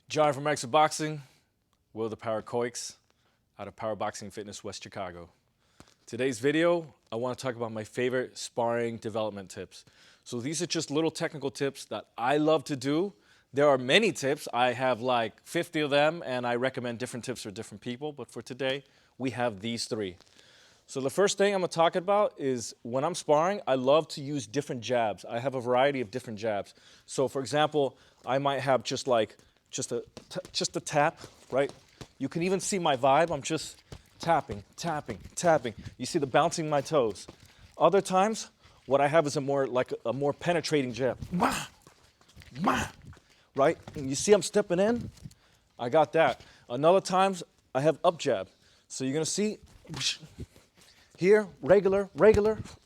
John from Extra Boxing, Will the Power Coix, out of Power Boxing Fitness, West Chicago. Today's video, I want to talk about my favorite sparring development tips. So these are just little technical tips that I love to do. There are many tips. I have like 50 of them, and I recommend different tips for different people. But for today, we have these three. So the first thing I'm going to talk about is when I'm sparring, I love to use different jabs. I have a variety of different jabs. So for example, I might have just a tap, right? You can even see my vibe. I'm just tapping, tapping, tapping. You see the bouncing my toes. Other times, what I have is a more penetrating jab. Right? And you see I'm stepping in? I got that. Another times, I have up jab. So you're gonna see here, regular,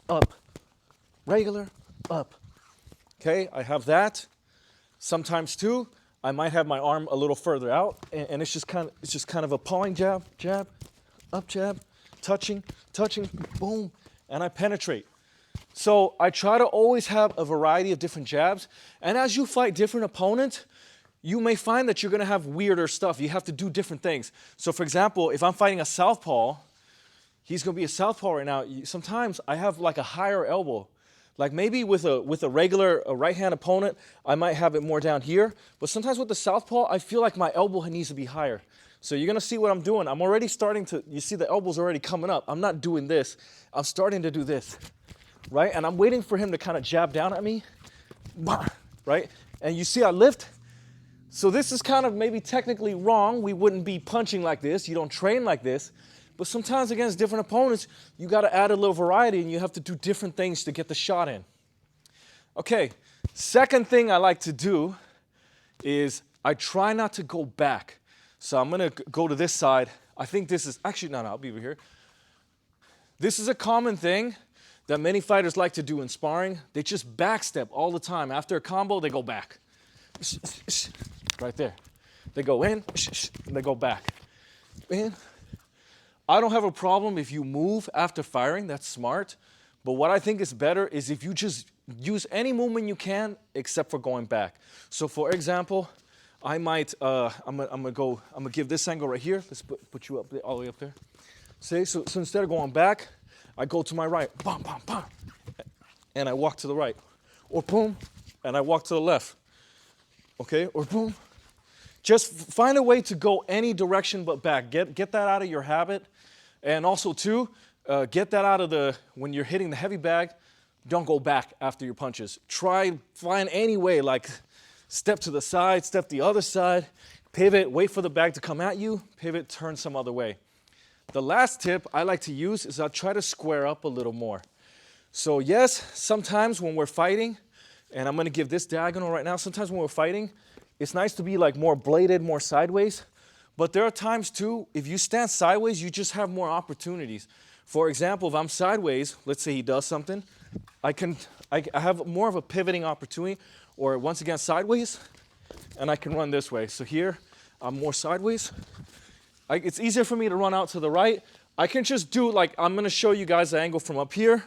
up, regular, up. Okay, I have that. Sometimes too, I might have my arm a little further out, and it's just kind of a pawing jab, jab, up jab, touching, boom, and I penetrate. So I try to always have a variety of different jabs, and as you fight different opponents, you may find that you're gonna have weirder stuff. You have to do different things. So for example, if I'm fighting a southpaw, he's gonna be a southpaw right now. Sometimes I have like a higher elbow. Like maybe with a regular right-hand opponent, I might have it more down here. But sometimes with the southpaw, I feel like my elbow needs to be higher. So you're gonna see what I'm doing. I'm already starting to, you see the elbow's already coming up. I'm not doing this. I'm starting to do this, right? And I'm waiting for him to kind of jab down at me, right? And you see I lift. So this is kind of maybe technically wrong. We wouldn't be punching like this. You don't train like this. But sometimes against different opponents, you got to add a little variety and you have to do different things to get the shot in. Okay, second thing I like to do is I try not to go back. So I'm going to go to this side. I think this is, actually, no, I'll be over here. This is a common thing that many fighters like to do in sparring. They just backstep all the time. After a combo, they go back. Right there. They go in, and they go back. In. I don't have a problem if you move after firing, that's smart. But what I think is better is if you just use any movement you can except for going back. So for example, I might, I'm gonna give this angle right here. Let's put you up there, all the way up there. See, so instead of going back, I go to my right, bam, bam, bam, and I walk to the right. Or boom, and I walk to the left. Okay, or boom. Just find a way to go any direction but back. Get that out of your habit. And also too, get that out of when you're hitting the heavy bag, don't go back after your punches. Find any way, like step to the side, step the other side, pivot, wait for the bag to come at you, pivot, turn some other way. The last tip I like to use is I'll try to square up a little more. So yes, sometimes when we're fighting, and I'm gonna give this diagonal right now, sometimes when we're fighting, it's nice to be like more bladed, more sideways. But there are times too, if you stand sideways, you just have more opportunities. For example, if I'm sideways, let's say he does something, I have more of a pivoting opportunity, or once again sideways, and I can run this way. So here, I'm more sideways. It's easier for me to run out to the right. I can just do like, I'm gonna show you guys the angle from up here.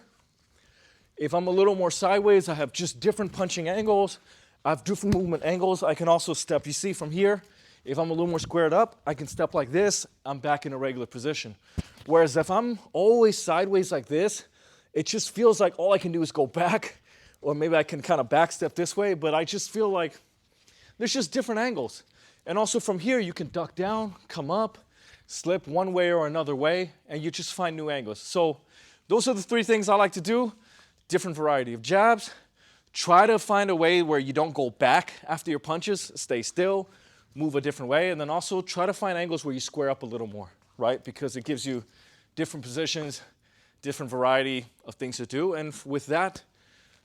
If I'm a little more sideways, I have just different punching angles. I have different movement angles. I can also step, you see from here, if I'm a little more squared up, I can step like this, I'm back in a regular position. Whereas if I'm always sideways like this, it just feels like all I can do is go back, or maybe I can kind of back step this way, but I just feel like there's just different angles. And also from here, you can duck down, come up, slip one way or another way, and you just find new angles. So those are the three things I like to do. Different variety of jabs. Try to find a way where you don't go back after your punches, stay still, move a different way, and then also try to find angles where you square up a little more, right? Because it gives you different positions, different variety of things to do, and with that,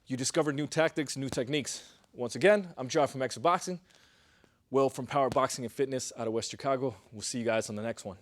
you discover new tactics, new techniques. Once again, I'm John from Extra Boxing, Will from Power Boxing and Fitness out of West Chicago. We'll see you guys on the next one.